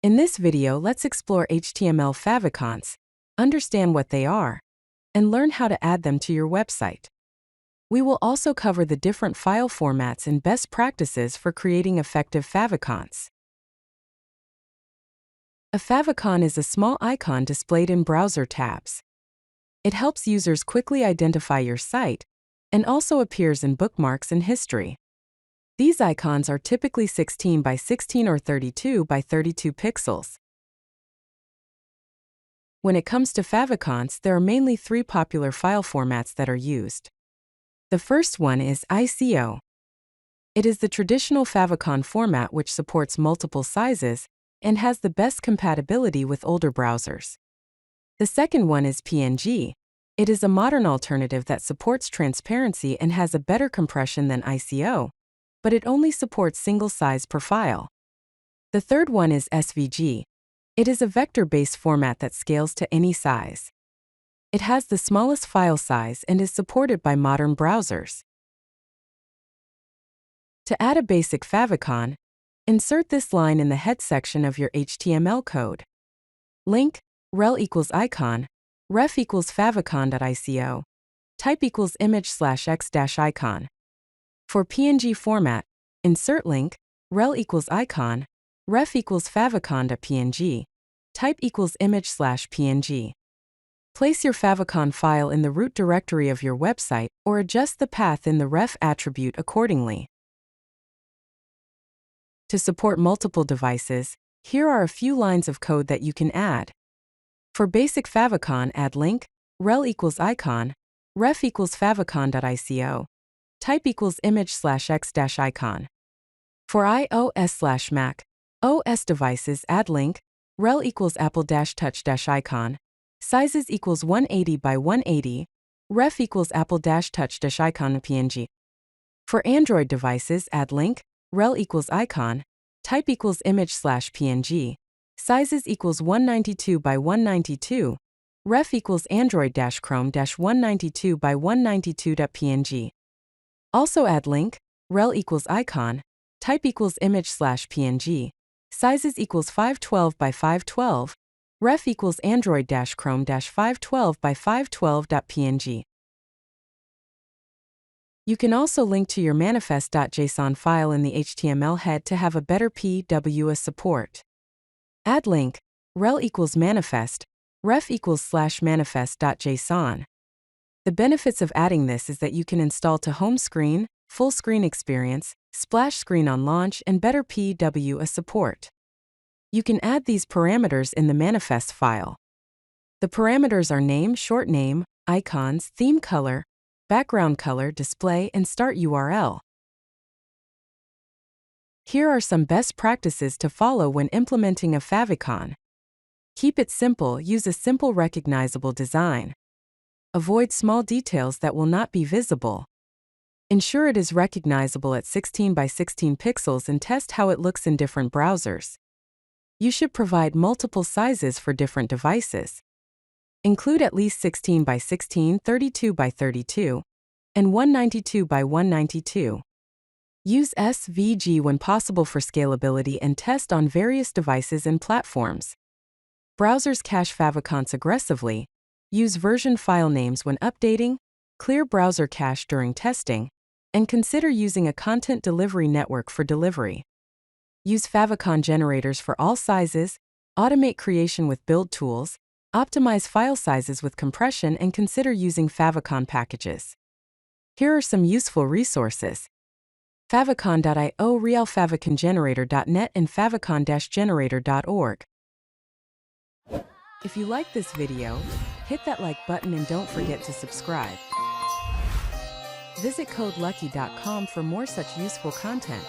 In this video, let's explore HTML favicons, understand what they are, and learn how to add them to your website. We will also cover the different file formats and best practices for creating effective favicons. A favicon is a small icon displayed in browser tabs. It helps users quickly identify your site and also appears in bookmarks and history. These icons are typically 16 by 16 or 32 by 32 pixels. When it comes to favicons, there are mainly three popular file formats that are used. The first one is ICO. It is the traditional favicon format which supports multiple sizes and has the best compatibility with older browsers. The second one is PNG. It is a modern alternative that supports transparency and has a better compression than ICO, but it only supports single size per file. The third one is SVG. It is a vector-based format that scales to any size. It has the smallest file size and is supported by modern browsers. To add a basic favicon, insert this line in the head section of your HTML code. Link, rel equals icon, ref equals favicon.ico, type equals image/x-icon. For PNG format, insert link, rel equals icon, ref equals favicon.png, type equals image/png. Place your favicon file in the root directory of your website or adjust the path in the ref attribute accordingly. To support multiple devices, here are a few lines of code that you can add. For basic favicon, add link, rel equals icon, ref equals favicon.ico, type equals image/x-icon. For iOS/Mac OS devices, add link, rel equals apple-touch-icon, sizes equals 180 by 180, ref equals apple-touch-icon png. For Android devices, add link, rel equals icon, type equals image/png, sizes equals 192 by 192, ref equals android-chrome-192 by 192.png. Also add link, rel equals icon, type equals image/png, sizes equals 512 by 512, ref equals android-chrome-512 by 512.png. You can also link to your manifest.json file in the HTML head to have a better PWA support. Add link, rel equals manifest, ref equals /manifest.json. The benefits of adding this is that you can install to home screen, full screen experience, splash screen on launch, and better PWA support. You can add these parameters in the manifest file. The parameters are name, short name, icons, theme color, background color, display, and start URL. Here are some best practices to follow when implementing a favicon. Keep it simple, use a simple recognizable design. Avoid small details that will not be visible. Ensure it is recognizable at 16 by 16 pixels and test how it looks in different browsers. You should provide multiple sizes for different devices. Include at least 16 by 16, 32 by 32, and 192 by 192. Use SVG when possible for scalability and test on various devices and platforms. Browsers cache favicons aggressively. Use version file names when updating, clear browser cache during testing, and consider using a content delivery network for delivery. Use favicon generators for all sizes, automate creation with build tools, optimize file sizes with compression, and consider using favicon packages. Here are some useful resources. Favicon.io, realfavicongenerator.net, and favicon-generator.org. If you like this video, hit that like button and don't forget to subscribe. Visit codelucky.com for more such useful content.